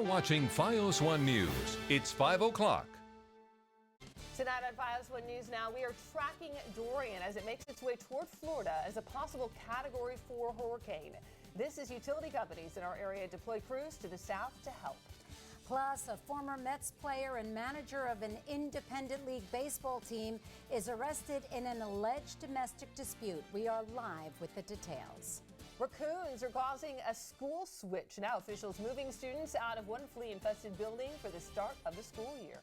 You're watching FiOS 1 News. It's 5 o'clock. Tonight on FiOS 1 News Now, we are tracking Dorian as it makes its way toward Florida as a possible Category 4 hurricane. This is utility companies in our area deploy crews to the south to help. Plus, a former Mets player and manager of an independent league baseball team is arrested in an alleged domestic dispute. We are live with the details. Raccoons are causing a school switch. Now officials moving students out of one flea-infested building for the start of the school year.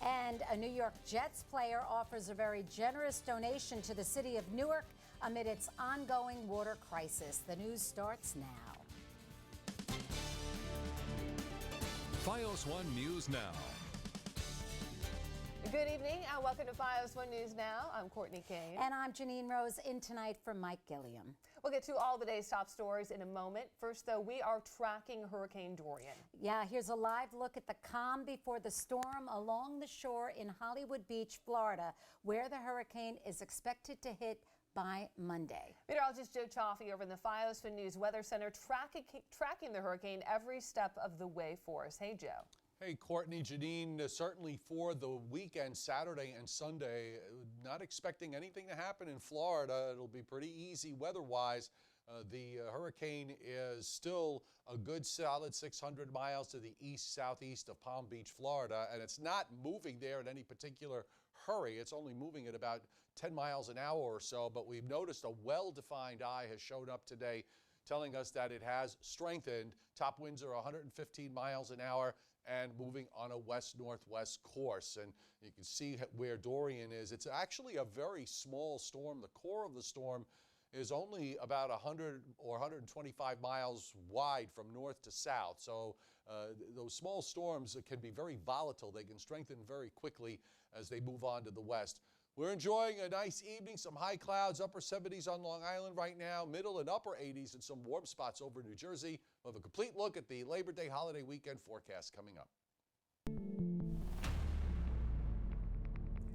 And a New York Jets player offers a very generous donation to the city of Newark amid its ongoing water crisis. The news starts now. FiOS 1 News Now. Good evening and welcome to FiOS 1 News Now. I'm Courtney Kane. And I'm Janine Rose, in tonight from Mike Gilliam. We'll get to all the day's top stories in a moment. First, though, we are tracking Hurricane Dorian. Yeah, here's a live look at the calm before the storm along the shore in Hollywood Beach, Florida, where the hurricane is expected to hit by Monday. Meteorologist Joe Chaffee over in the FiOS 1 News Weather Center tracking the hurricane every step of the way for us. Hey, Joe. Hey, Courtney, Janine, certainly for the weekend, Saturday and Sunday, not expecting anything to happen in Florida. It'll be pretty easy weather-wise. The hurricane is still a good solid 600 miles to the east-southeast of Palm Beach, Florida, and it's not moving there in any particular hurry. It's only moving at about 10 miles an hour or so, but we've noticed a well-defined eye has shown up today telling us that it has strengthened. Top winds are 115 miles an hour and moving on a west-northwest course. And you can see where Dorian is. It's actually a very small storm. The core of the storm is only about 100 or 125 miles wide from north to south. So those small storms can be very volatile. They can strengthen very quickly as they move on to the west. We're enjoying a nice evening, some high clouds, upper 70s on Long Island right now, middle and upper 80s and some warm spots over New Jersey. We'll have a complete look at the Labor Day holiday weekend forecast coming up.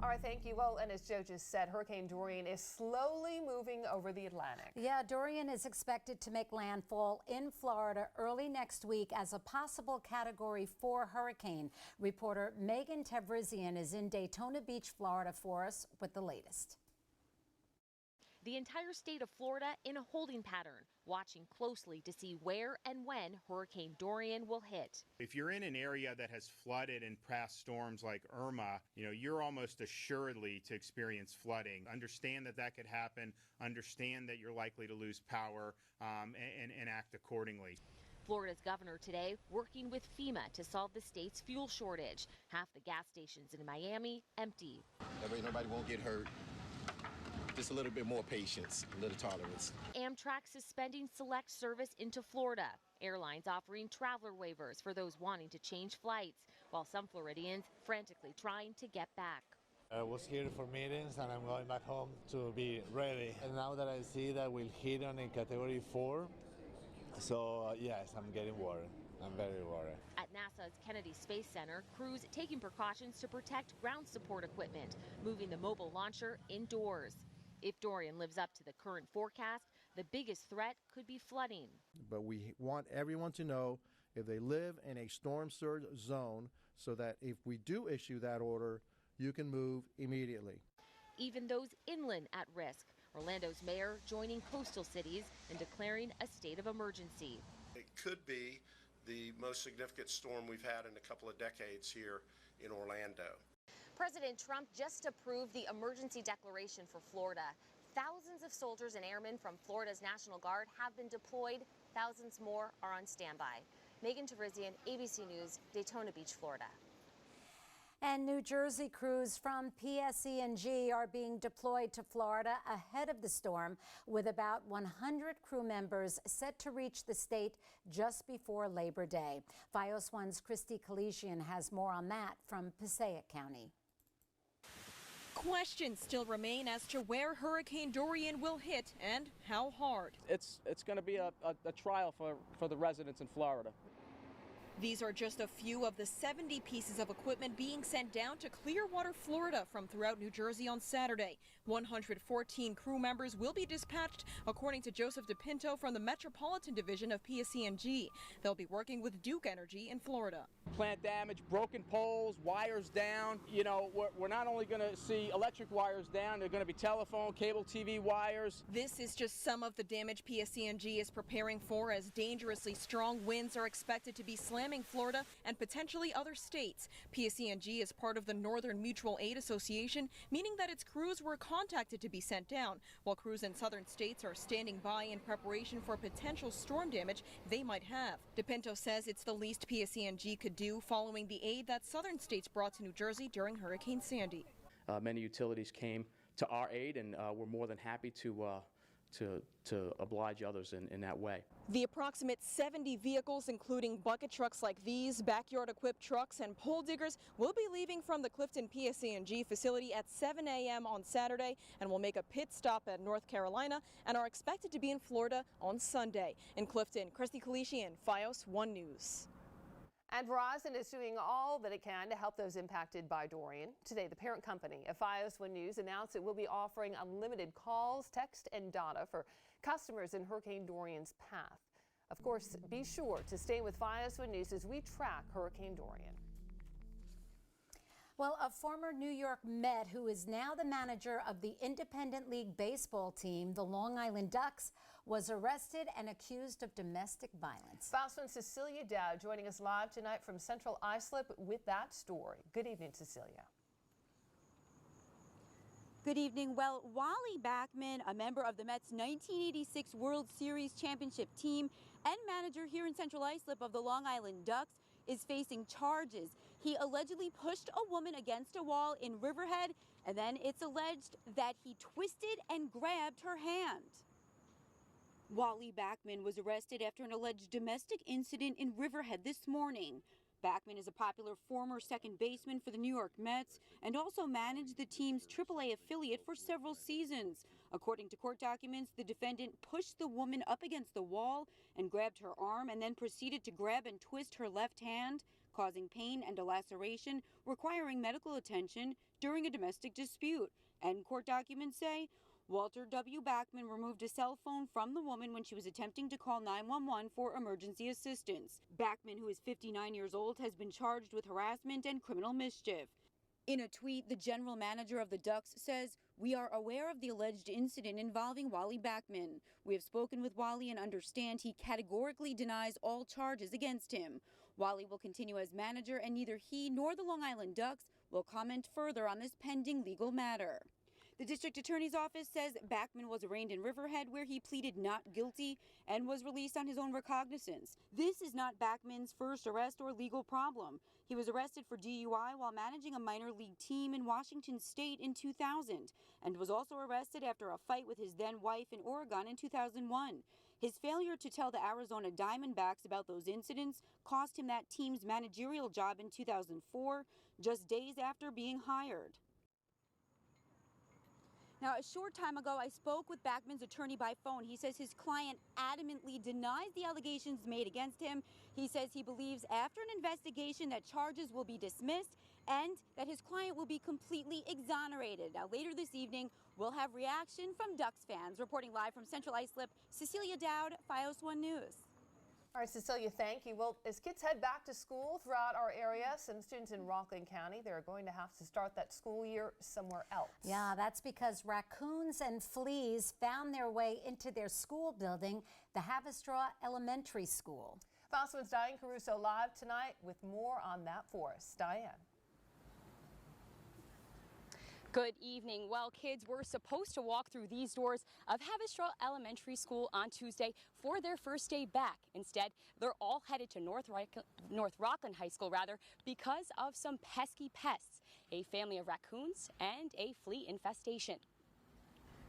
All right, thank you. Well, and as Joe just said, Hurricane Dorian is slowly moving over the Atlantic. Yeah, Dorian is expected to make landfall in Florida early next week as a possible Category 4 hurricane. Reporter Megan Tevrizian is in Daytona Beach, Florida for us with the latest. The entire state of Florida in a holding pattern, watching closely to see where and when Hurricane Dorian will hit. If you're in an area that has flooded in past storms like Irma, you're almost assuredly to experience flooding. Understand that that could happen. Understand that you're likely to lose power and act accordingly. Florida's governor today working with FEMA to solve the state's fuel shortage. Half the gas stations in Miami empty. That way nobody won't get hurt. Just a little bit more patience, a little tolerance. Amtrak suspending select service into Florida. Airlines offering traveler waivers for those wanting to change flights, while some Floridians frantically trying to get back. I was here for meetings and I'm going back home to be ready. And now that I see that we'll hit on a Category 4, so yes, I'm getting worried. I'm very worried. At NASA's Kennedy Space Center, crews taking precautions to protect ground support equipment, moving the mobile launcher indoors. If Dorian lives up to the current forecast, the biggest threat could be flooding. But we want everyone to know if they live in a storm surge zone so that if we do issue that order, you can move immediately. Even those inland at risk. Orlando's mayor joining coastal cities in declaring a state of emergency. It could be the most significant storm we've had in a couple of decades here in Orlando. President Trump just approved the emergency declaration for Florida. Thousands of soldiers and airmen from Florida's National Guard have been deployed. Thousands more are on standby. Megan Tevrizian, ABC News, Daytona Beach, Florida. And New Jersey crews from PSE&G are being deployed to Florida ahead of the storm, with about 100 crew members set to reach the state just before Labor Day. FiOS 1's Christy Kalisian has more on that from Passaic County. Questions still remain as to where Hurricane Dorian will hit and how hard. It's going to be a trial for the residents in Florida. These are just a few of the 70 pieces of equipment being sent down to Clearwater, Florida from throughout New Jersey on Saturday. 114 crew members will be dispatched, according to Joseph DePinto from the Metropolitan Division of PSE&G. They'll be working with Duke Energy in Florida. Plant damage, broken poles, wires down. You know, we're not only going to see electric wires down, they're going to be telephone, cable TV wires. This is just some of the damage PSE&G is preparing for, as dangerously strong winds are expected to be slamming Florida and potentially other states. PSE&G is part of the Northern Mutual Aid Association, meaning that its crews were contacted to be sent down, while crews in southern states are standing by in preparation for potential storm damage they might have. DePinto says it's the least PSE&G could do following the aid that southern states brought to New Jersey during Hurricane Sandy. Many utilities came to our aid, and we're more than happy to oblige others in that way. The approximate 70 vehicles, including bucket trucks like these, backyard-equipped trucks, and pole diggers, will be leaving from the Clifton PSE&G facility at 7 a.m. on Saturday and will make a pit stop at North Carolina and are expected to be in Florida on Sunday. In Clifton, Christy Kalishian, FiOS 1 News. And Verizon is doing all that it can to help those impacted by Dorian. Today, the parent company of FiOS 1 News announced it will be offering unlimited calls, text, and data for customers in Hurricane Dorian's path. Of course, be sure to stay with FiOS 1 News as we track Hurricane Dorian. Well, a former New York Met who is now the manager of the Independent League Baseball team, the Long Island Ducks, was arrested and accused of domestic violence. FiOS 1's Cecilia Dowd joining us live tonight from Central Islip with that story. Good evening, Cecilia. Good evening. Well, Wally Backman, a member of the Mets' 1986 World Series championship team and manager here in Central Islip of the Long Island Ducks, is facing charges. He allegedly pushed a woman against a wall in Riverhead, and then it's alleged that he twisted and grabbed her hand. Wally Backman was arrested after an alleged domestic incident in Riverhead this morning. Backman is a popular former second baseman for the New York Mets and also managed the team's AAA affiliate for several seasons. According to court documents, the defendant pushed the woman up against the wall and grabbed her arm and then proceeded to grab and twist her left hand, causing pain and a laceration, requiring medical attention during a domestic dispute. And court documents say Walter W. Backman removed a cell phone from the woman when she was attempting to call 911 for emergency assistance. Backman, who is 59 years old, has been charged with harassment and criminal mischief. In a tweet, the general manager of the Ducks says, "We are aware of the alleged incident involving Wally Backman. We have spoken with Wally and understand he categorically denies all charges against him. Wally will continue as manager, and neither he nor the Long Island Ducks will comment further on this pending legal matter." The district attorney's office says Backman was arraigned in Riverhead, where he pleaded not guilty and was released on his own recognizance. This is not Backman's first arrest or legal problem. He was arrested for DUI while managing a minor league team in Washington State in 2000 and was also arrested after a fight with his then wife in Oregon in 2001. His failure to tell the Arizona Diamondbacks about those incidents cost him that team's managerial job in 2004, just days after being hired. Now, a short time ago, I spoke with Backman's attorney by phone. He says his client adamantly denies the allegations made against him. He says he believes after an investigation that charges will be dismissed and that his client will be completely exonerated. Now, later this evening, we'll have reaction from Ducks fans. Reporting live from Central Islip, Cecilia Dowd, FiOS 1 News. All right, Cecilia, thank you. Well, as kids head back to school throughout our area, some students in Rockland County, they're going to have to start that school year somewhere else. Yeah, that's because raccoons and fleas found their way into their school building, the Havistraw Elementary School. FiOS 1's Diane Caruso live tonight with more on that for us. Diane. Good evening. Well, kids were supposed to walk through these doors of Havistraw Elementary School on Tuesday for their first day back. Instead, they're all headed to North Rockland High School, because of some pesky pests, a family of raccoons and a flea infestation.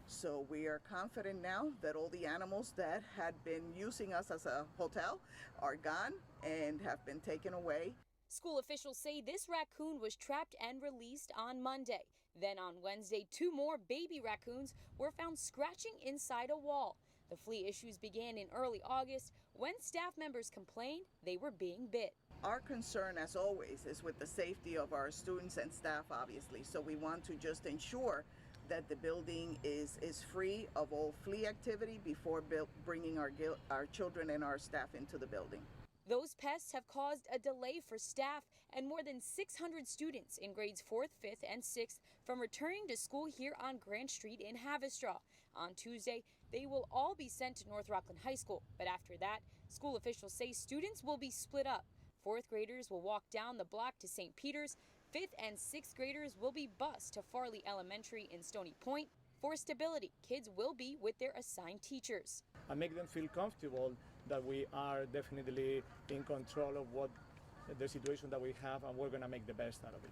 So we are confident now that all the animals that had been using us as a hotel are gone and have been taken away. School officials say this raccoon was trapped and released on Monday. Then on Wednesday, 2 more baby raccoons were found scratching inside a wall. The flea issues began in early August when staff members complained they were being bit. Our concern, as always, is with the safety of our students and staff, obviously. So we want to just ensure that the building is free of all flea activity before bringing our children and our staff into the building. Those pests have caused a delay for staff and more than 600 students in grades 4th, 5th, and 6th from returning to school here on Grant Street in Haverstraw. On Tuesday, they will all be sent to North Rockland High School, but after that, school officials say students will be split up. 4th graders will walk down the block to St. Peter's. 5th and 6th graders will be bused to Farley Elementary in Stony Point. For stability, kids will be with their assigned teachers. I make them feel comfortable that we are definitely in control of what the situation that we have, and we're going to make the best out of it.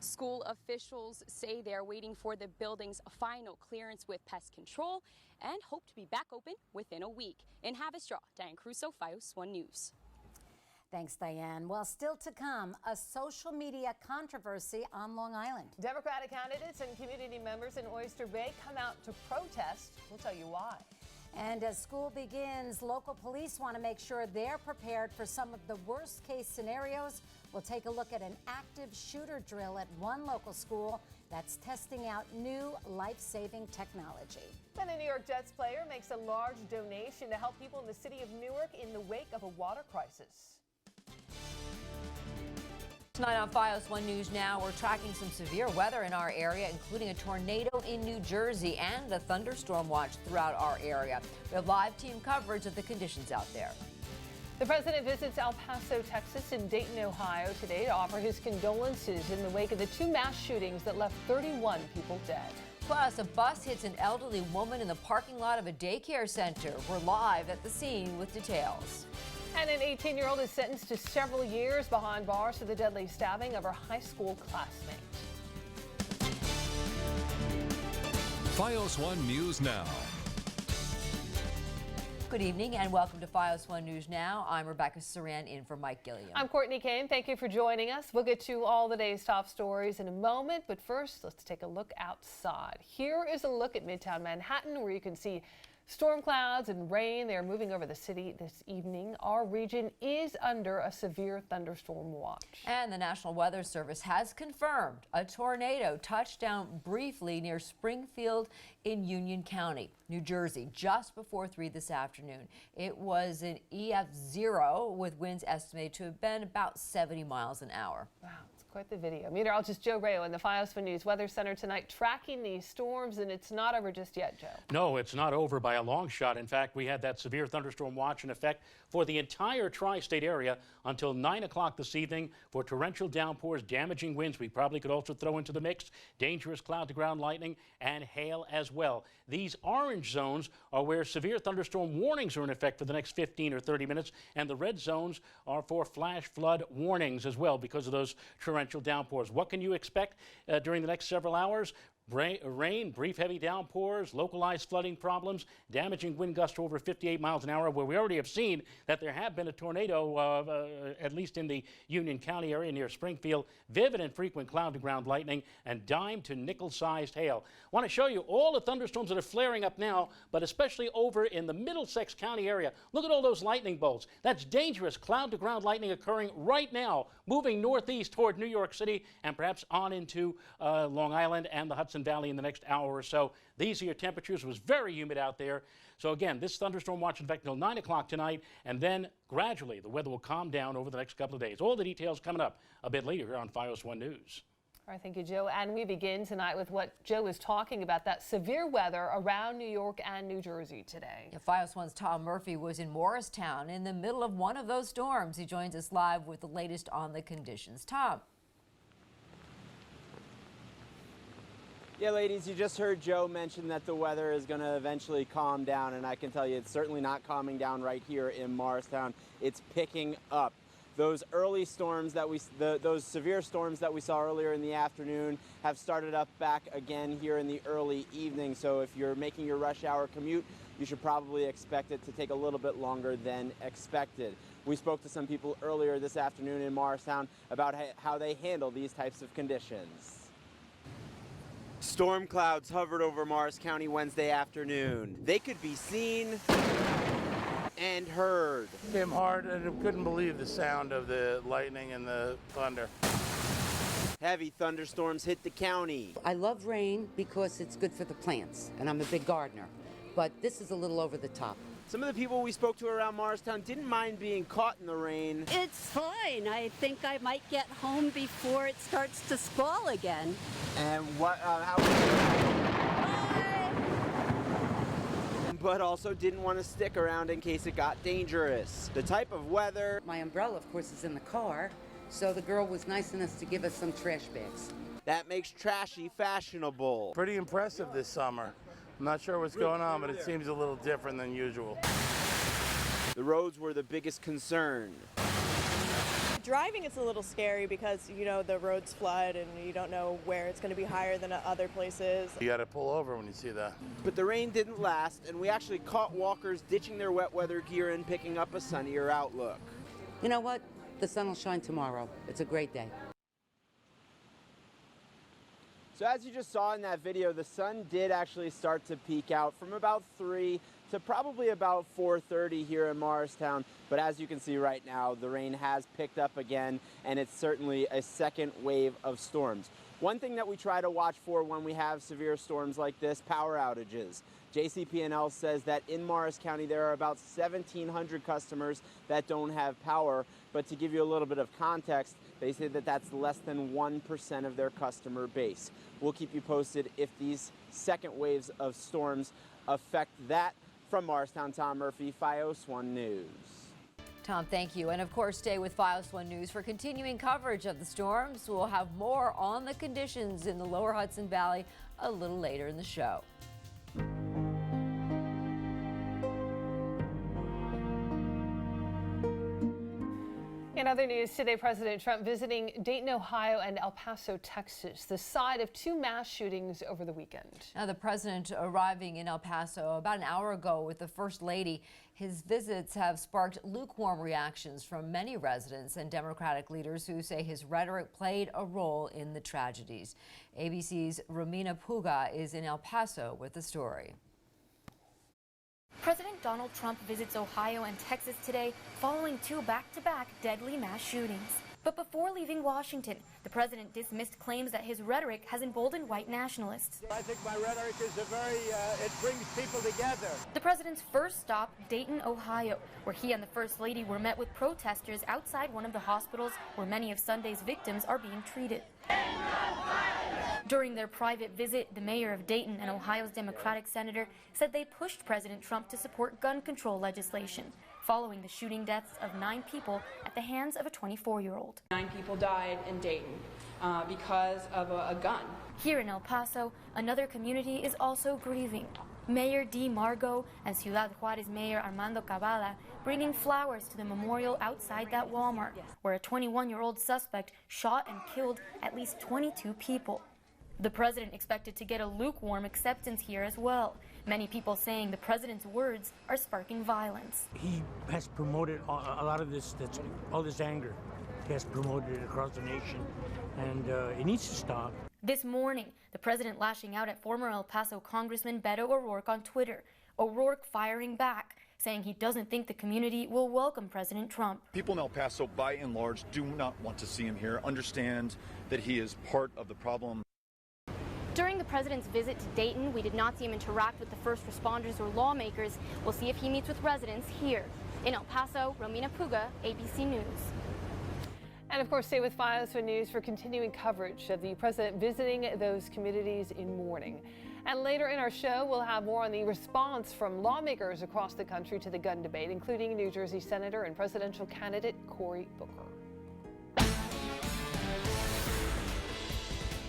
School officials say they are waiting for the building's final clearance with pest control and hope to be back open within a week. In Haverstraw, Diane Crusoe, FiOS 1 News. Thanks, Diane. Well, still to come, a social media controversy on Long Island. Democratic candidates and community members in Oyster Bay come out to protest. We'll tell you why. And as school begins, local police want to make sure they're prepared for some of the worst-case scenarios. We'll take a look at an active shooter drill at one local school that's testing out new life-saving technology. And a New York Jets player makes a large donation to help people in the city of Newark in the wake of a water crisis. Tonight on FiOS 1 News Now, we're tracking some severe weather in our area, including a tornado in New Jersey and a thunderstorm watch throughout our area. We have live team coverage of the conditions out there. The president visits El Paso, Texas and Dayton, Ohio today to offer his condolences in the wake of the two mass shootings that left 31 people dead. Plus, a bus hits an elderly woman in the parking lot of a daycare center. We're live at the scene with details. And an 18-year-old is sentenced to several years behind bars for the deadly stabbing of her high school classmate. FiOS 1 News Now. Good evening and welcome to FiOS 1 News Now. I'm Rebecca Saran in for Mike Gilliam. I'm Courtney Kane. Thank you for joining us. We'll get to all the day's top stories in a moment, but first let's take a look outside. Here is a look at Midtown Manhattan where you can see storm clouds and rain. They are moving over the city this evening. Our region is under a severe thunderstorm watch. And the National Weather Service has confirmed a tornado touched down briefly near Springfield in Union County, New Jersey, just before 3 this afternoon. It was an EF0 with winds estimated to have been about 70 miles an hour. Wow. Quite the video. Meteorologist Joe Rayo in the FiOS 1 News Weather Center tonight tracking these storms, and it's not over just yet, Joe. No, it's not over by a long shot. In fact, we had that severe thunderstorm watch in effect for the entire tri-state area until 9 o'clock this evening for torrential downpours, damaging winds. We probably could also throw into the mix dangerous cloud-to-ground lightning and hail as well. These orange zones are where severe thunderstorm warnings are in effect for the next 15 or 30 minutes, and the red zones are for flash flood warnings as well because of those torrential downpours. What can you expect during the next several hours? Rain, brief heavy downpours, localized flooding problems, damaging wind gusts to over 58 miles an hour, where we already have seen that there have been a tornado, at least in the Union County area near Springfield, vivid and frequent cloud-to-ground lightning, and dime to nickel-sized hail. I want to show you all the thunderstorms that are flaring up now, but especially over in the Middlesex County area. Look at all those lightning bolts. That's dangerous cloud-to-ground lightning occurring right now, moving northeast toward New York City and perhaps on into Long Island and the Hudson Valley in the next hour or so. These are your temperatures. It was very humid out there. So again, this thunderstorm watch in effect until 9 o'clock tonight, and then gradually the weather will calm down over the next couple of days. All the details coming up a bit later here on FiOS 1 News. All right, thank you, Joe. And we begin tonight with what Joe was talking about, that severe weather around New York and New Jersey today. Yeah, FiOS 1's Tom Murphy was in Morristown in the middle of one of those storms. He joins us live with the latest on the conditions. Tom. Yeah, ladies, you just heard Joe mention that the weather is going to eventually calm down, and I can tell you it's certainly not calming down right here in Morristown. It's picking up. Those early storms that those severe storms that we saw earlier in the afternoon have started up back again here in the early evening. So if you're making your rush hour commute, you should probably expect it to take a little bit longer than expected. We spoke to some people earlier this afternoon in Morristown about how they handle these types of conditions. Storm clouds hovered over Morris County Wednesday afternoon. They could be seen and heard. Came hard and I couldn't believe the sound of the lightning and the thunder. Heavy thunderstorms hit the county. I love rain because it's good for the plants, and I'm a big gardener, but this is a little over the top. Some of the people we spoke to around Morristown didn't mind being caught in the rain. It's fine. I think I might get home before it starts to squall again. And how? But also didn't want to stick around in case it got dangerous. The type of weather. My umbrella, of course, is in the car, so the girl was nice enough to give us some trash bags. That makes trashy fashionable. Pretty impressive this summer. I'm not sure what's going on, but it seems a little different than usual. The roads were the biggest concern. Driving it's a little scary because, you know, the roads flood and you don't know where it's going to be higher than other places. You got to pull over when you see that. But the rain didn't last, and we actually caught walkers ditching their wet weather gear and picking up a sunnier outlook. You know what? The sun will shine tomorrow. It's a great day. So as you just saw in that video, the sun did actually start to peak out from about 3 to probably about 4:30 here in Morristown. But as you can see right now, the rain has picked up again, and it's certainly a second wave of storms. One thing that we try to watch for when we have severe storms like this, power outages. JCP&L says that in Morris County there are about 1,700 customers that don't have power. But to give you a little bit of context, they say that that's less than 1% of their customer base. We'll keep you posted if these second waves of storms affect that. From Morristown, Tom Murphy, FiOS 1 News. Tom, thank you. And of course, stay with FiOS 1 News for continuing coverage of the storms. We'll have more on the conditions in the lower Hudson Valley a little later in the show. In other news today, President Trump visiting Dayton, Ohio and El Paso, Texas, the site of 2 mass shootings over the weekend. Now, the president arriving in El Paso about an hour ago with the First Lady. His visits have sparked lukewarm reactions from many residents and Democratic leaders who say his rhetoric played a role in the tragedies. ABC's Romina Puga is in El Paso with the story. President Donald Trump visits Ohio and Texas today following 2 back-to-back deadly mass shootings. But before leaving Washington, the president dismissed claims that his rhetoric has emboldened white nationalists. I think my rhetoric is it brings people together. The president's first stop, Dayton, Ohio, where he and the First Lady were met with protesters outside one of the hospitals where many of Sunday's victims are being treated. During their private visit, the mayor of Dayton and Ohio's Democratic senator said they pushed President Trump to support gun control legislation, following the shooting deaths of 9 people at the hands of a 24-year-old. 9 people died in Dayton because of a gun. Here in El Paso, another community is also grieving. Mayor Dee Margo and Ciudad Juarez Mayor Armando Cavada bringing flowers to the memorial outside that Walmart, where a 21-year-old suspect shot and killed at least 22 people. The president expected to get a lukewarm acceptance here as well. Many people saying the president's words are sparking violence. He has promoted a lot of this, all this anger. He has promoted it across the nation, and it needs to stop. This morning, the president lashing out at former El Paso Congressman Beto O'Rourke on Twitter. O'Rourke firing back, saying he doesn't think the community will welcome President Trump. People in El Paso, by and large, do not want to see him here, understand that he is part of the problem. During the president's visit to Dayton, we did not see him interact with the first responders or lawmakers. We'll see if he meets with residents here. In El Paso, Romina Puga, ABC News. And of course, stay with FiOS 1 News for continuing coverage of the president visiting those communities in mourning. And later in our show, we'll have more on the response from lawmakers across the country to the gun debate, including New Jersey Senator and presidential candidate Cory Booker.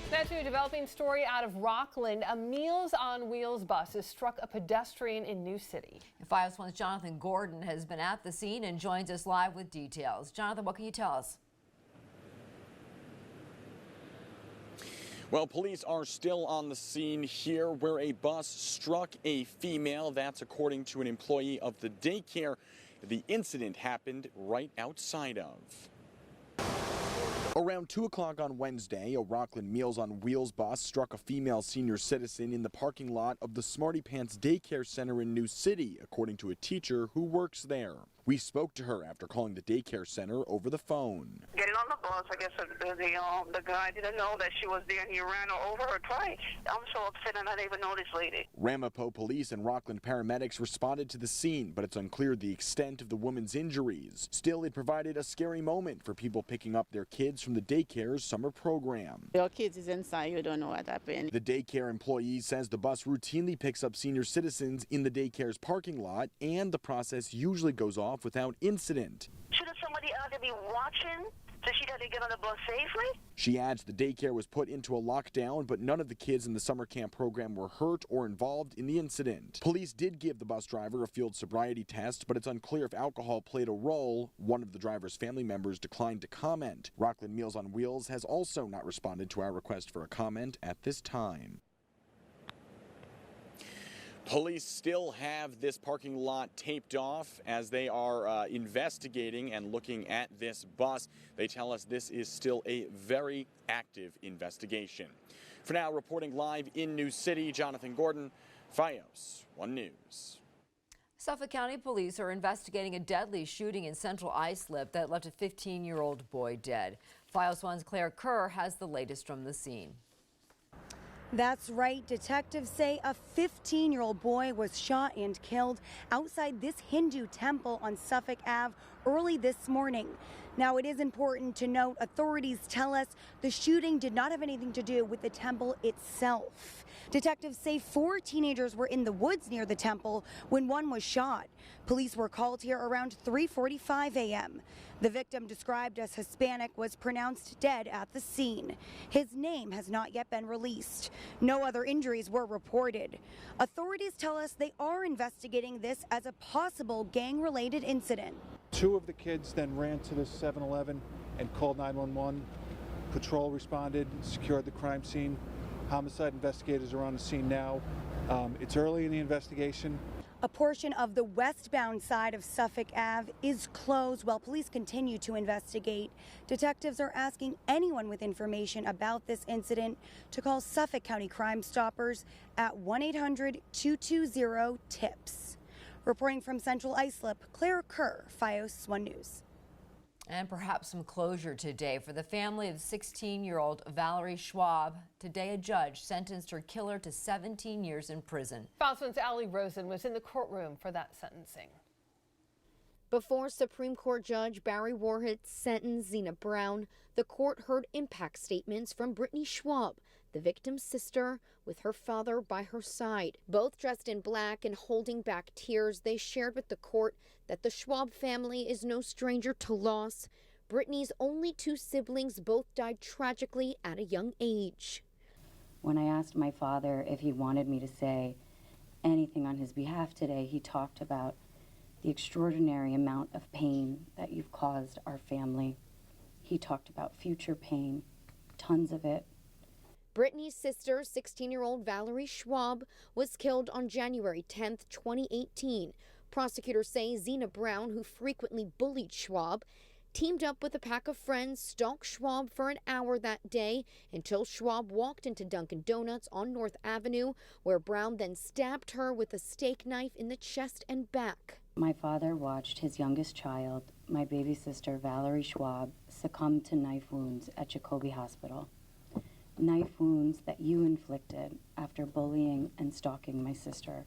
Now to a developing story out of Rockland. A Meals on Wheels bus has struck a pedestrian in New City. FiOS 1's Jonathan Gordon has been at the scene and joins us live with details. Jonathan, what can you tell us? Well, police are still on the scene here where a bus struck a female. That's according to an employee of the daycare the incident happened right outside of. Around 2 o'clock on Wednesday, a Rockland Meals on Wheels bus struck a female senior citizen in the parking lot of the Smarty Pants Daycare Center in New City, according to a teacher who works there. We spoke to her after calling the daycare center over the phone. Getting on the bus, I guess the guy didn't know that she was there and he ran over her twice. I'm so upset and I didn't even know this lady. Ramapo police and Rockland paramedics responded to the scene, but it's unclear the extent of the woman's injuries. Still, it provided a scary moment for people picking up their kids from the daycare's summer program. Your kids is inside, you don't know what happened. The daycare employee says the bus routinely picks up senior citizens in the daycare's parking lot, and the process usually goes off without incident. Shouldn't somebody out there be watching to see that they get on the bus safely? She adds the daycare was put into a lockdown, but none of the kids in the summer camp program were hurt or involved in the incident. Police did give the bus driver a field sobriety test, but it's unclear if alcohol played a role. One of the driver's family members declined to comment. Rockland Meals on Wheels has also not responded to our request for a comment at this time. Police still have this parking lot taped off as they are investigating and looking at this bus. They tell us this is still a very active investigation. For now, reporting live in New City, Jonathan Gordon, FiOS 1 News. Suffolk County Police are investigating a deadly shooting in Central Islip that left a 15-year-old boy dead. FiOS 1's Claire Kerr has the latest from the scene. That's right. Detectives say a 15-year-old boy was shot and killed outside this Hindu temple on Suffolk Ave early this morning. Now, it is important to note authorities tell us the shooting did not have anything to do with the temple itself. Detectives say 4 teenagers were in the woods near the temple when one was shot. Police were called here around 3:45 a.m. The victim, described as Hispanic, was pronounced dead at the scene. His name has not yet been released. No other injuries were reported. Authorities tell us they are investigating this as a possible gang-related incident. 2 of the kids then ran to the 7-Eleven and called 911. Patrol responded, secured the crime scene. Homicide investigators are on the scene now. It's early in the investigation. A portion of the westbound side of Suffolk Ave is closed while police continue to investigate. Detectives are asking anyone with information about this incident to call Suffolk County Crime Stoppers at 1-800-220-TIPS. Reporting from Central Islip, Claire Kerr, FiOS 1 News. And perhaps some closure today for the family of 16-year-old Valerie Schwab. Today, a judge sentenced her killer to 17 years in prison. FiOS 1's Allie Rosen was in the courtroom for that sentencing. Before Supreme Court Judge Barry Warhit sentenced Zena Brown, the court heard impact statements from Brittany Schwab, the victim's sister, with her father by her side. Both dressed in black and holding back tears, they shared with the court that the Schwab family is no stranger to loss. Brittany's only 2 siblings both died tragically at a young age. When I asked my father if he wanted me to say anything on his behalf today, he talked about the extraordinary amount of pain that you've caused our family. He talked about future pain, tons of it. Brittany's sister, 16-year-old Valerie Schwab, was killed on January 10, 2018. Prosecutors say Zena Brown, who frequently bullied Schwab, teamed up with a pack of friends, stalked Schwab for an hour that day until Schwab walked into Dunkin' Donuts on North Avenue, where Brown then stabbed her with a steak knife in the chest and back. My father watched his youngest child, my baby sister Valerie Schwab, succumb to knife wounds at Jacobi Hospital. Knife wounds that you inflicted after bullying and stalking my sister.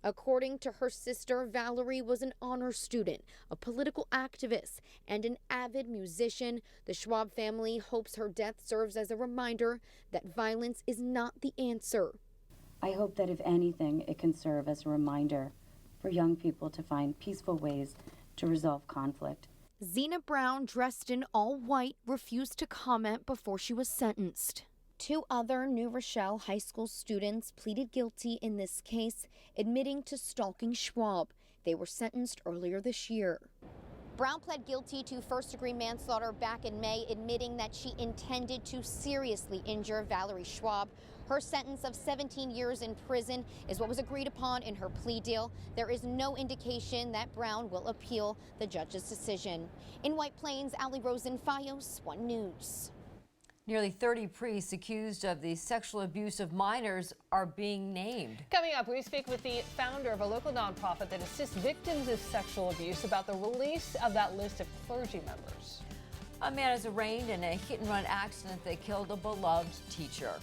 According to her sister, Valerie was an honor student, a political activist, and an avid musician. The Schwab family hopes her death serves as a reminder that violence is not the answer. I hope that if anything, it can serve as a reminder for young people to find peaceful ways to resolve conflict. Zena Brown, dressed in all white, refused to comment before she was sentenced. 2 other New Rochelle high school students pleaded guilty in this case, admitting to stalking Schwab. They were sentenced earlier this year. Brown pled guilty to first-degree manslaughter back in May, admitting that she intended to seriously injure Valerie Schwab. Her sentence of 17 years in prison is what was agreed upon in her plea deal. There is no indication that Brown will appeal the judge's decision. In White Plains, Allie Rosen, FiOS 1 News. Nearly 30 priests accused of the sexual abuse of minors are being named. Coming up, we speak with the founder of a local nonprofit that assists victims of sexual abuse about the release of that list of clergy members. A man is arraigned in a hit-and-run accident that killed a beloved teacher.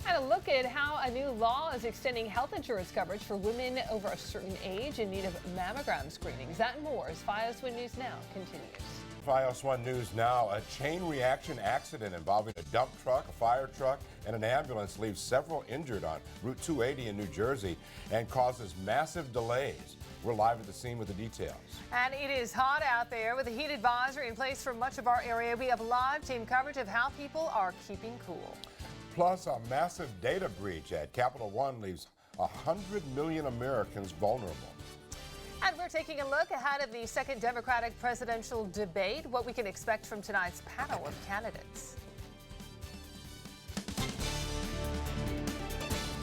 And a look at how a new law is extending health insurance coverage for women over a certain age in need of mammogram screenings. That and more as FiOS 1 News Now continues. FiOS 1 News Now. A chain reaction accident involving a dump truck, a fire truck, and an ambulance leaves several injured on Route 280 in New Jersey and causes massive delays. We're live at the scene with the details. And it is hot out there with a heat advisory in place for much of our area. We have live team coverage of how people are keeping cool. Plus, a massive data breach at Capital One leaves 100 million Americans vulnerable. And we're taking a look ahead of the second Democratic presidential debate, what we can expect from tonight's panel of candidates.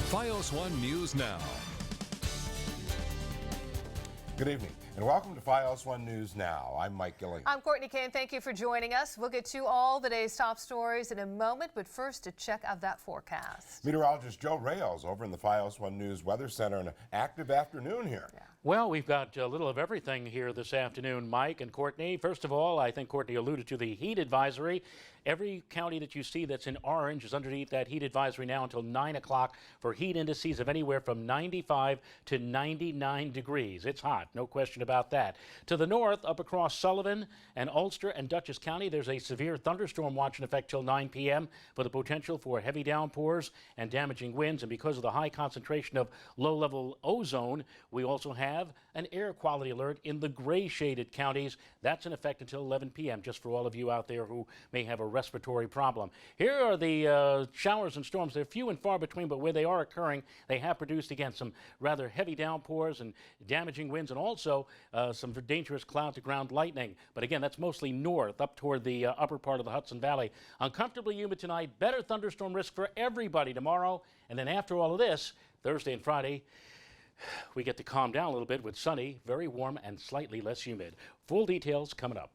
FiOS 1 News Now. Good evening and welcome to FiOS 1 News Now. I'm Mike Gilling. I'm Courtney Kane. Thank you for joining us. We'll get to all the day's top stories in a moment, but first to check out that forecast. Meteorologist Joe Rales over in the FiOS 1 News Weather Center. An active afternoon here. Yeah. Well, we've got a little of everything here this afternoon, Mike and Courtney. First of all, I think Courtney alluded to the heat advisory. Every county that you see that's in orange is underneath that heat advisory now until 9 o'clock for heat indices of anywhere from 95 to 99 degrees. It's hot, no question about that. To the north, up across Sullivan and Ulster and Dutchess County, there's a severe thunderstorm watch in effect till 9 p.m. for the potential for heavy downpours and damaging winds. And because of the high concentration of low-level ozone, we also have an air quality alert in the gray-shaded counties. That's in effect until 11 p.m., just for all of you out there who may have a respiratory problem. Here are the showers and storms. They're few and far between, but where they are occurring, they have produced, again, some rather heavy downpours and damaging winds, and also some dangerous cloud-to-ground lightning. But again, that's mostly north, up toward the upper part of the Hudson Valley. Uncomfortably humid tonight, better thunderstorm risk for everybody tomorrow. And then after all of this, Thursday and Friday, we get to calm down a little bit with sunny, very warm, and slightly less humid. Full details coming up.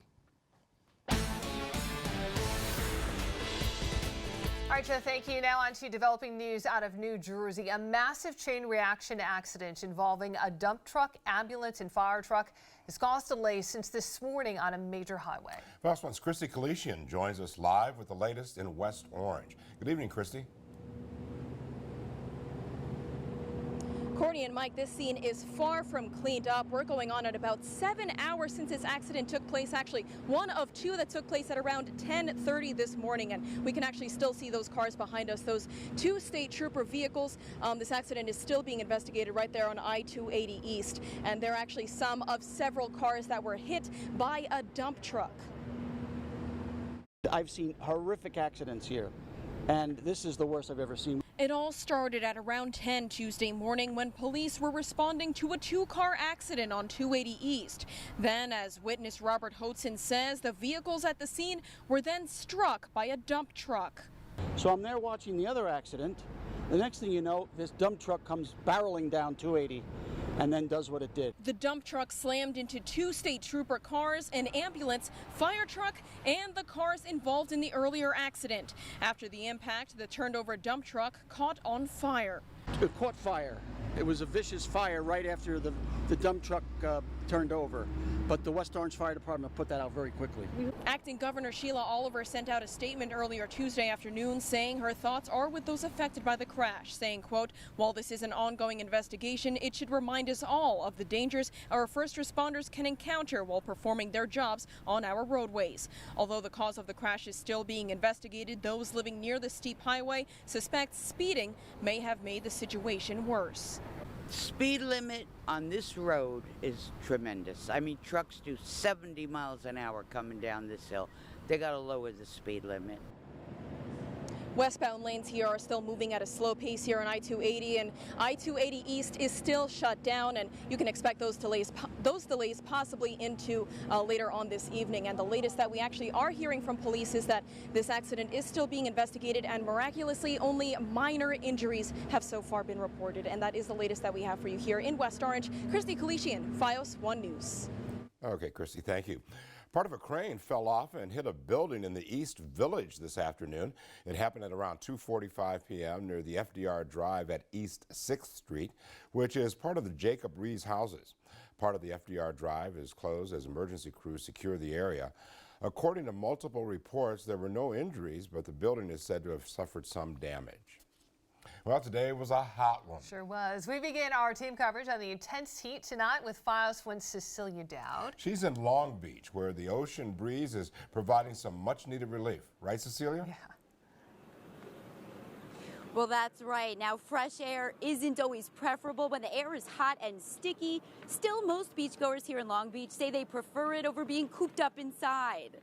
All right, Joe, thank you. Now on to developing news out of New Jersey. A massive chain reaction accident involving a dump truck, ambulance, and fire truck has caused delays since this morning on a major highway. FiOS 1's Christy Kalisian joins us live with the latest in West Orange. Good evening, Christy. Courtney and Mike, this scene is far from cleaned up. We're going on at about 7 hours since this accident took place. Actually, one of two that took place at around 10:30 this morning. And we can actually still see those cars behind us, those two state trooper vehicles. This accident is still being investigated right there on I-280 East. And they're actually some of several cars that were hit by a dump truck. I've seen horrific accidents here, and this is the worst I've ever seen. It all started at around 10 Tuesday morning when police were responding to a two-car accident on 280 East. Then, as witness Robert Hudson says, the vehicles at the scene were then struck by a dump truck. So I'm there watching the other accident. The next thing you know, this dump truck comes barreling down 280 and then does what it did. The dump truck slammed into two state trooper cars, an ambulance, fire truck, and the cars involved in the earlier accident. After the impact, the turned over dump truck caught on fire. It caught fire. It was a vicious fire right after the dump truck turned over. But the West Orange Fire Department put that out very quickly. Acting Governor Sheila Oliver sent out a statement earlier Tuesday afternoon saying her thoughts are with those affected by the crash, saying, quote, while this is an ongoing investigation, it should remind us all of the dangers our first responders can encounter while performing their jobs on our roadways. Although the cause of the crash is still being investigated, those living near the steep highway suspect speeding may have made the situation worse. Speed limit on this road is tremendous. I mean, trucks do 70 miles an hour coming down this hill. They got to lower the speed limit. Westbound lanes here are still moving at a slow pace here on I-280, and I-280 East is still shut down, and you can expect those delays possibly into later on this evening. And the latest that we actually are hearing from police is that this accident is still being investigated, and miraculously only minor injuries have so far been reported. And that is the latest that we have for you here in West Orange. Christy Kalishian, FiOS 1 News. Okay, Christy, thank you. Part of a crane fell off and hit a building in the East Village this afternoon. It happened at around 2:45 p.m. near the FDR Drive at East 6th Street, which is part of the Jacob Rees houses. Part of the FDR Drive is closed as emergency crews secure the area. According to multiple reports, there were no injuries, but the building is said to have suffered some damage. Well, today was a hot one. Sure was. We begin our team coverage on the intense heat tonight with FiOS 1's Cecilia Dowd. She's in Long Beach, where the ocean breeze is providing some much-needed relief. Right, Cecilia? Yeah. Well, that's right. Now, fresh air isn't always preferable when the air is hot and sticky. Still, most beachgoers here in Long Beach say they prefer it over being cooped up inside.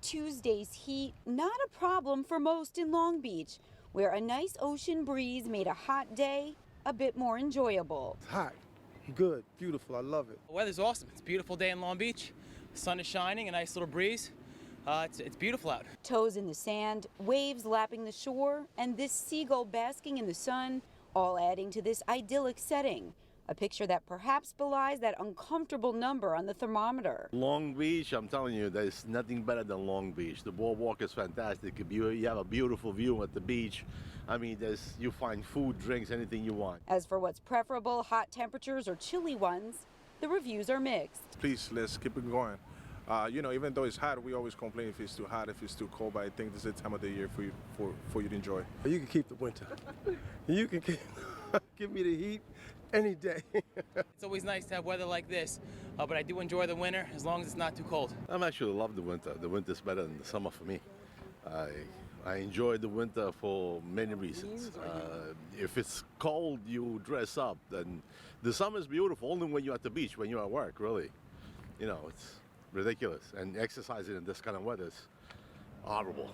Tuesday's heat, not a problem for most in Long Beach, where a nice ocean breeze made a hot day a bit more enjoyable. It's hot, good, beautiful, I love it. The weather's awesome. It's a beautiful day in Long Beach. The sun is shining, a nice little breeze. It's beautiful out. Toes in the sand, waves lapping the shore, and this seagull basking in the sun, all adding to this idyllic setting. A picture that perhaps belies that uncomfortable number on the thermometer. Long Beach, I'm telling you, there's nothing better than Long Beach. The boardwalk is fantastic. You have a beautiful view at the beach. I mean, you find food, drinks, anything you want. As for what's preferable, hot temperatures or chilly ones, the reviews are mixed. Please, let's keep it going. You know, even though it's hot, we always complain if it's too hot, if it's too cold, but I think this is the time of the year for you to enjoy. You can keep the winter. You can give me the heat any day. It's always nice to have weather like this, but I do enjoy the winter as long as it's not too cold. I actually love the winter. The winter's better than the summer for me. I enjoy the winter for many reasons. If it's cold, you dress up. And the summer's beautiful only when you're at the beach, when you're at work, really. You know, it's ridiculous. And exercising in this kind of weather is horrible.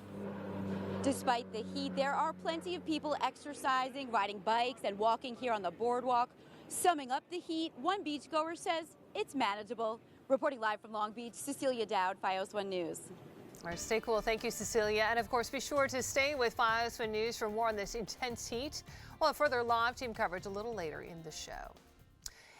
Despite the heat, there are plenty of people exercising, riding bikes, and walking here on the boardwalk. Summing up the heat, one beachgoer says it's manageable. Reporting live from Long Beach, Cecilia Dowd, FiOS 1 News. All right, stay cool. Thank you, Cecilia. And of course, be sure to stay with FiOS 1 News for more on this intense heat. We'll have further live team coverage a little later in the show.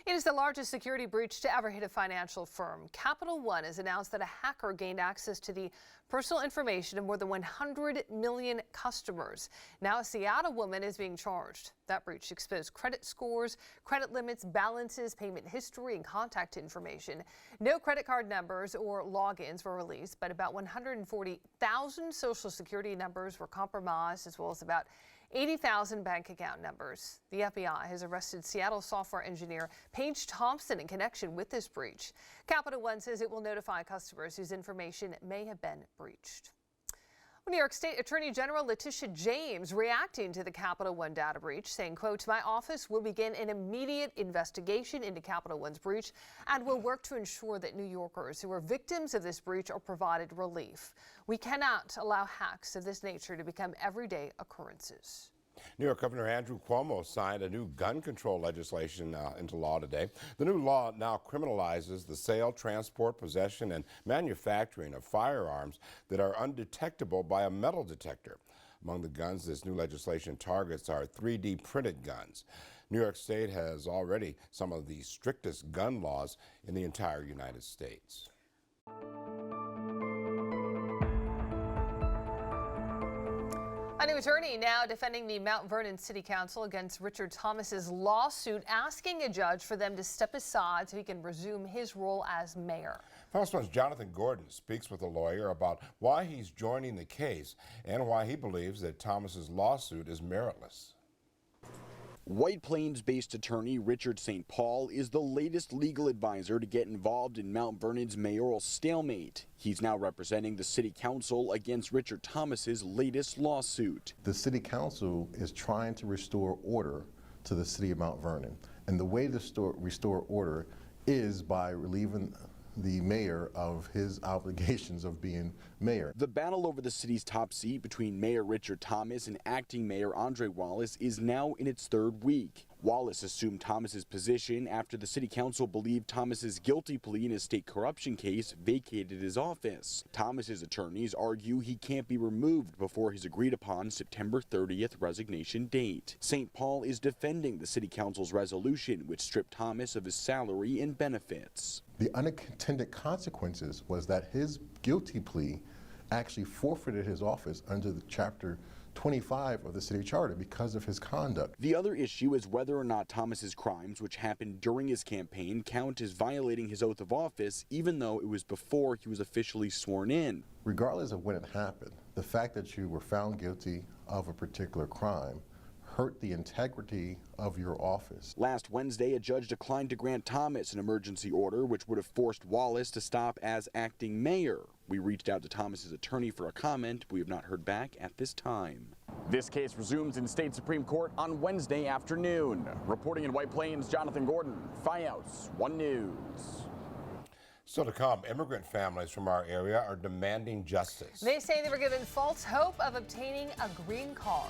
It is the largest security breach to ever hit a financial firm. Capital One has announced that a hacker gained access to the personal information of more than 100 million customers. Now a Seattle woman is being charged. That breach exposed credit scores, credit limits, balances, payment history, and contact information. No credit card numbers or logins were released, but about 140,000 social security numbers were compromised, as well as about 80,000 bank account numbers. The FBI has arrested Seattle software engineer Paige Thompson in connection with this breach. Capital One says it will notify customers whose information may have been breached. New York State Attorney General Letitia James reacting to the Capital One data breach, saying, quote, "My office will begin an immediate investigation into Capital One's breach and will work to ensure that New Yorkers who are victims of this breach are provided relief. We cannot allow hacks of this nature to become everyday occurrences." New York Governor Andrew Cuomo signed a new gun control legislation into law today. The new law now criminalizes the sale, transport, possession, and manufacturing of firearms that are undetectable by a metal detector. Among the guns this new legislation targets are 3D printed guns. New York State has already some of the strictest gun laws in the entire United States. A new attorney now defending the Mount Vernon City Council against Richard Thomas's lawsuit, asking a judge for them to step aside so he can resume his role as mayor. FiOS 1's Jonathan Gordon speaks with a lawyer about why he's joining the case and why he believes that Thomas's lawsuit is meritless. White Plains-based attorney Richard St. Paul is the latest legal advisor to get involved in Mount Vernon's mayoral stalemate. He's now representing the city council against Richard Thomas's latest lawsuit. The city council is trying to restore order to the city of Mount Vernon. And the way to restore order is by relieving the mayor of his obligations of being mayor. The battle over the city's top seat between Mayor Richard Thomas and acting Mayor Andre Wallace is now in its third week. Wallace assumed Thomas's position after the city council believed Thomas's guilty plea in his state corruption case vacated his office. Thomas's attorneys argue he can't be removed before his agreed upon September 30th resignation date. St. Paul is defending the city council's resolution, which stripped Thomas of his salary and benefits. The unintended consequences was that his guilty plea actually forfeited his office under the Chapter 25 of the city charter because of his conduct. The other issue is whether or not Thomas's crimes, which happened during his campaign, count as violating his oath of office, even though it was before he was officially sworn in. Regardless of when it happened, the fact that you were found guilty of a particular crime hurt the integrity of your office. Last Wednesday, a judge declined to grant Thomas an emergency order, which would have forced Wallace to stop as acting mayor. We reached out to Thomas's attorney for a comment, but we have not heard back at this time. This case resumes in state Supreme Court on Wednesday afternoon. Reporting in White Plains, Jonathan Gordon, FiOS 1 News. Still to come, immigrant families from our area are demanding justice. They say they were given false hope of obtaining a green card.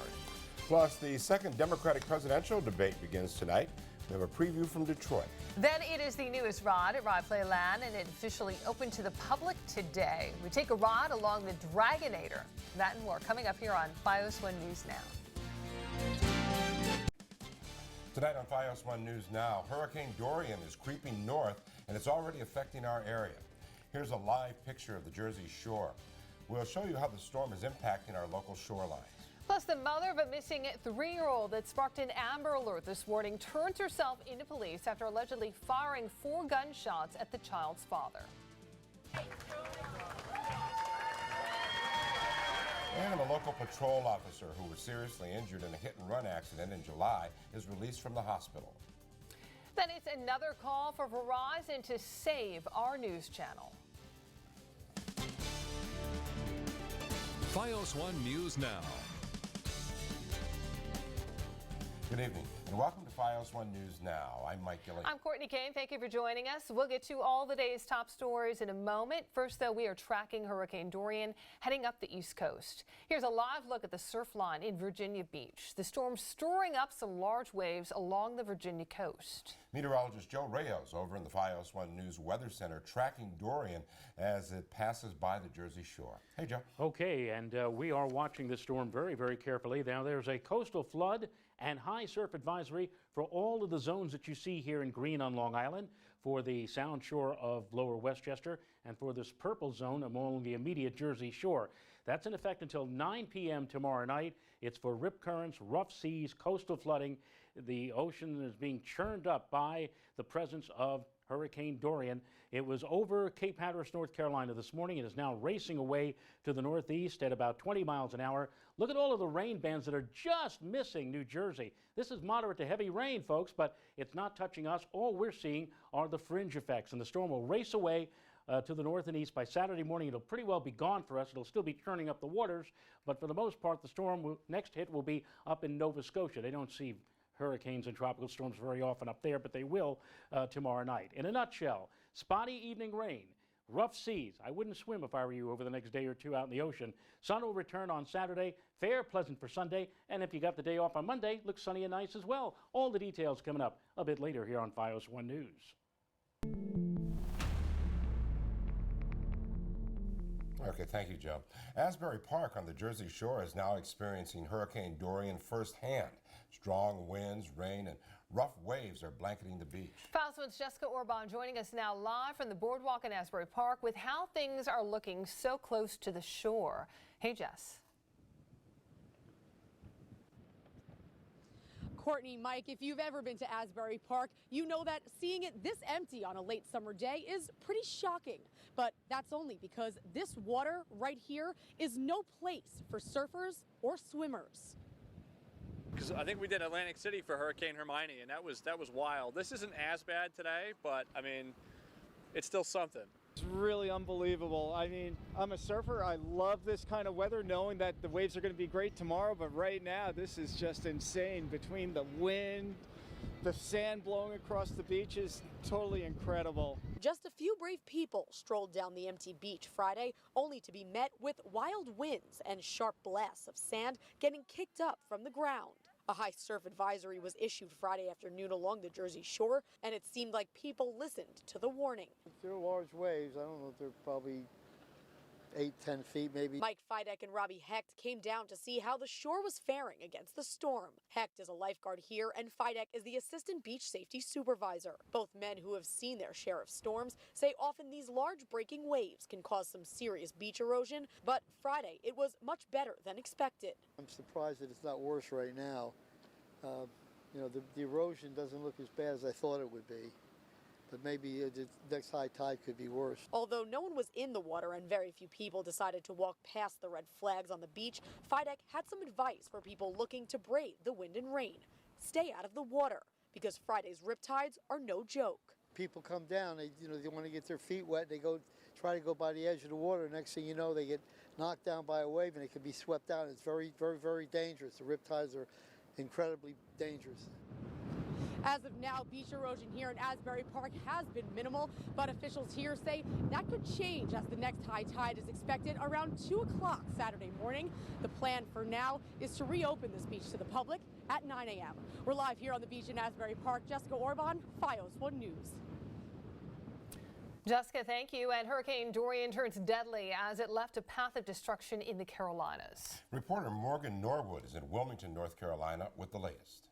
Plus, the second Democratic presidential debate begins tonight. We have a preview from Detroit. Then it is the newest ride at Ride Playland, and it officially opened to the public today. We take a ride along the Dragonator. That and more coming up here on FiOS 1 News Now. Tonight on FiOS 1 News Now, Hurricane Dorian is creeping north, and it's already affecting our area. Here's a live picture of the Jersey Shore. We'll show you how the storm is impacting our local shorelines. Plus, the mother of a missing 3-year-old that sparked an Amber Alert this morning turns herself into police after allegedly firing 4 gunshots at the child's father. And a local patrol officer who was seriously injured in a hit-and-run accident in July is released from the hospital. Then it's another call for Verizon to save our news channel. FiOS 1 News Now. Good evening, and welcome to FiOS 1 News Now. I'm Mike Gilligan. I'm Courtney Kane. Thank you for joining us. We'll get to all the day's top stories in a moment. First, though, we are tracking Hurricane Dorian heading up the East Coast. Here's a live look at the surf line in Virginia Beach. The storm's stirring up some large waves along the Virginia coast. Meteorologist Joe Rayos over in the FiOS 1 News Weather Center tracking Dorian as it passes by the Jersey Shore. Hey, Joe. Okay, and we are watching the storm very, very carefully. Now, there's a coastal flood and high surf advisory for all of the zones that you see here in green on Long Island, for the sound shore of Lower Westchester, and for this purple zone along the immediate Jersey Shore. That's in effect until 9 p.m. tomorrow night. It's for rip currents, rough seas, coastal flooding. The ocean is being churned up by the presence of Hurricane Dorian. It was over Cape Hatteras, North Carolina this morning. It is now racing away to the northeast at about 20 miles an hour. Look at all of the rain bands that are just missing New Jersey. This is moderate to heavy rain, folks, but it's not touching us. All we're seeing are the fringe effects, and the storm will race away to the north and east. By Saturday morning, it'll pretty well be gone for us. It'll still be churning up the waters, but for the most part, the storm next hit will be up in Nova Scotia. They don't see hurricanes and tropical storms very often up there, but they will tomorrow night. In a nutshell, spotty evening rain, rough seas. I wouldn't swim if I were you over the next day or two out in the ocean. Sun will return on Saturday, fair, pleasant for Sunday, and if you got the day off on Monday, looks sunny and nice as well. All the details coming up a bit later here on FiOS 1 News. Okay, thank you, Joe. Asbury Park on the Jersey Shore is now experiencing Hurricane Dorian firsthand. Strong winds, rain, and rough waves are blanketing the beach. FiOS 1's Jessica Orban joining us now live from the boardwalk in Asbury Park with how things are looking so close to the shore. Hey, Jess. Courtney, Mike, if you've ever been to Asbury Park, you know that seeing it this empty on a late summer day is pretty shocking. But that's only because this water right here is no place for surfers or swimmers. Because I think we did Atlantic City for Hurricane Hermione, and that was wild. This isn't as bad today, but I mean, it's still something. It's really unbelievable. I mean, I'm a surfer. I love this kind of weather, knowing that the waves are going to be great tomorrow. But right now, this is just insane. Between the wind, The sand blowing across the beach is totally incredible. Just a few brave people strolled down the empty beach Friday, only to be met with wild winds and sharp blasts of sand getting kicked up from the ground. A high surf advisory was issued Friday afternoon along the Jersey shore, and it seemed like people listened to the warning. They're large waves. I don't know if they're probably 8-10 feet maybe. Mike Fidek and Robbie Hecht came down to see how the shore was faring against the storm. Hecht is a lifeguard here, and Fidek is the assistant beach safety supervisor. Both men who have seen their share of storms say often these large breaking waves can cause some serious beach erosion, but Friday it was much better than expected. I'm surprised that it's not worse right now. The erosion doesn't look as bad as I thought it would be. But maybe the next high tide could be worse. Although no one was in the water and very few people decided to walk past the red flags on the beach, Fidek had some advice for people looking to brave the wind and rain. Stay out of the water, because Friday's riptides are no joke. People come down, they want to get their feet wet, they try to go by the edge of the water. Next thing you know, they get knocked down by a wave and it can be swept out. It's very, very, very dangerous. The riptides are incredibly dangerous. As of now, beach erosion here in Asbury Park has been minimal, but officials here say that could change as the next high tide is expected around 2 o'clock Saturday morning. The plan for now is to reopen this beach to the public at 9 a.m. We're live here on the beach in Asbury Park. Jessica Orban, FiOS 1 News. Jessica, thank you. And Hurricane Dorian turns deadly as it left a path of destruction in the Carolinas. Reporter Morgan Norwood is in Wilmington, North Carolina with the latest.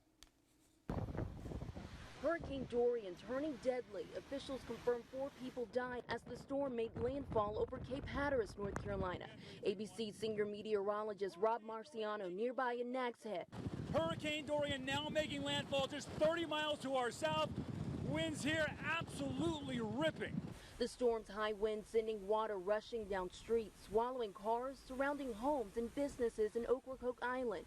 Hurricane Dorian turning deadly. Officials confirm 4 people died as the storm made landfall over Cape Hatteras, North Carolina. ABC senior meteorologist Rob Marciano nearby in Nags Head. Hurricane Dorian now making landfall just 30 miles to our south. Winds here absolutely ripping. The storm's high winds sending water rushing down streets, swallowing cars, surrounding homes and businesses in Ocracoke Island.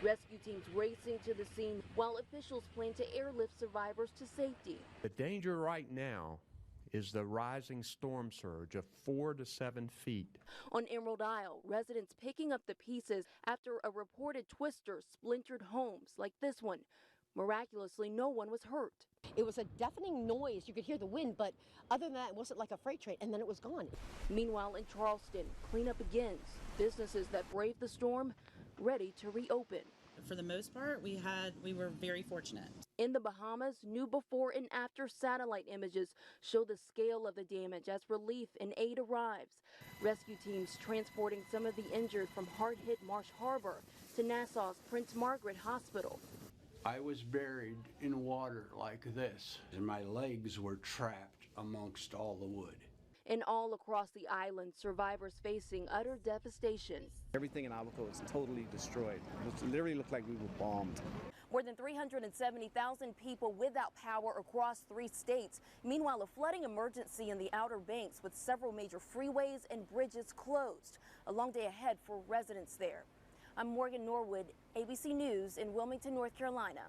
Rescue teams racing to the scene while officials plan to airlift survivors to safety. The danger right now is the rising storm surge of 4 to 7 feet. On Emerald Isle, residents picking up the pieces after a reported twister splintered homes like this one. Miraculously, no one was hurt. It was a deafening noise. You could hear the wind, but other than that, it wasn't like a freight train, and then it was gone. Meanwhile, in Charleston, cleanup begins. Businesses that braved the storm ready to reopen. For the most part, we were very fortunate. In the Bahamas, new before and after satellite images show the scale of the damage as relief and aid arrives. Rescue teams transporting some of the injured from hard-hit Marsh Harbor to Nassau's Prince Margaret Hospital. I was buried in water like this, and my legs were trapped amongst all the wood. And all across the island, survivors facing utter devastation. Everything in Abaco is totally destroyed. It literally looked like we were bombed. More than 370,000 people without power across 3 states. Meanwhile, a flooding emergency in the Outer Banks with several major freeways and bridges closed. A long day ahead for residents there. I'm Morgan Norwood, ABC News in Wilmington, North Carolina.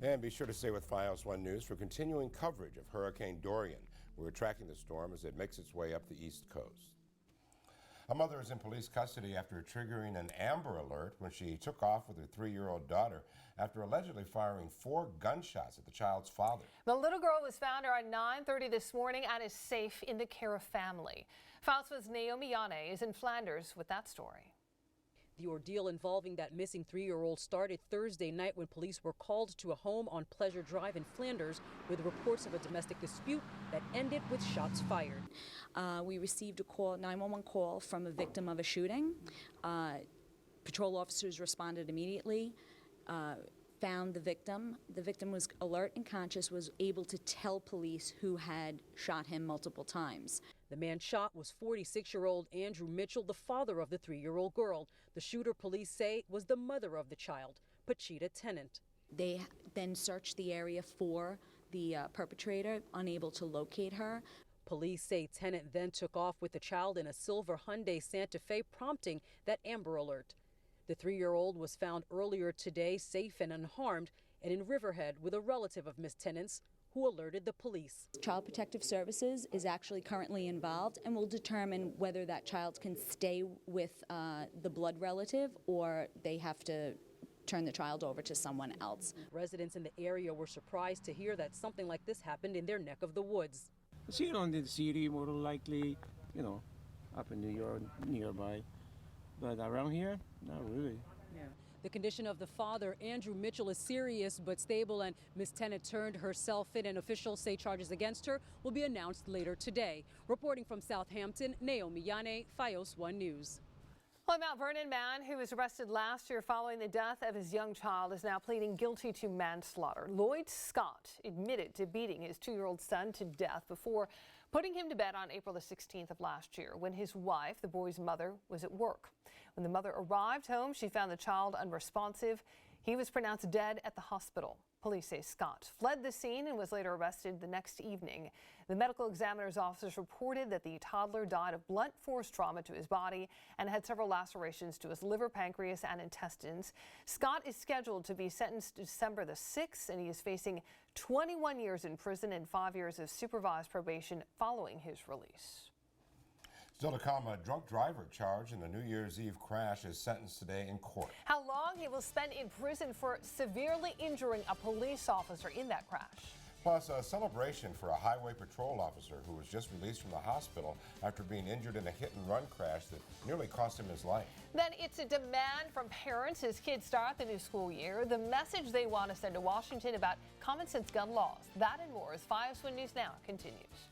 And be sure to stay with FiOS 1 News for continuing coverage of Hurricane Dorian. We're tracking the storm as it makes its way up the East Coast. A mother is in police custody after triggering an Amber Alert when she took off with her 3-year-old daughter after allegedly firing 4 gunshots at the child's father. The little girl was found around 9:30 this morning and is safe in the care of family. FiOS 1's Naomi Yane is in Flanders with that story. The ordeal involving that missing 3-year-old started Thursday night when police were called to a home on Pleasure Drive in Flanders with reports of a domestic dispute that ended with shots fired. We received a call, 911 call from a victim of a shooting. Patrol officers responded immediately, found the victim. The victim was alert and conscious, was able to tell police who had shot him multiple times. The man shot was 46-year-old Andrew Mitchell, the father of the 3-year-old girl. The shooter, police say, was the mother of the child, Pachita Tennant. They then searched the area for the perpetrator, unable to locate her. Police say Tennant then took off with the child in a silver Hyundai Santa Fe, prompting that Amber Alert. The 3-year-old was found earlier today safe and unharmed and in Riverhead with a relative of Miss Tennant's who alerted the police. Child Protective Services is actually currently involved and will determine whether that child can stay with the blood relative or they have to turn the child over to someone else. Residents in the area were surprised to hear that something like this happened in their neck of the woods. See, in the city, more likely, up in New York, nearby. But around here, not really. Yeah. The condition of the father, Andrew Mitchell, is serious but stable, and Ms. Tennant turned herself in, and officials say charges against her will be announced later today. Reporting from Southampton, Naomi Yane, Fios 1 News. Well, a Mount Vernon man who was arrested last year following the death of his young child is now pleading guilty to manslaughter. Lloyd Scott admitted to beating his 2-year-old son to death before putting him to bed on April the 16th of last year when his wife, the boy's mother, was at work. When the mother arrived home, she found the child unresponsive. He was pronounced dead at the hospital. Police say Scott fled the scene and was later arrested the next evening. The medical examiner's office reported that the toddler died of blunt force trauma to his body and had several lacerations to his liver, pancreas, and intestines. Scott is scheduled to be sentenced December the 6th, and he is facing 21 years in prison and 5 years of supervised probation following his release. Still to come, a drunk driver charged in a New Year's Eve crash is sentenced today in court. How long he will spend in prison for severely injuring a police officer in that crash. Plus, a celebration for a highway patrol officer who was just released from the hospital after being injured in a hit-and-run crash that nearly cost him his life. Then it's a demand from parents as kids start the new school year. The message they want to send to Washington about common sense gun laws. That and more as Fios 1 News Now continues.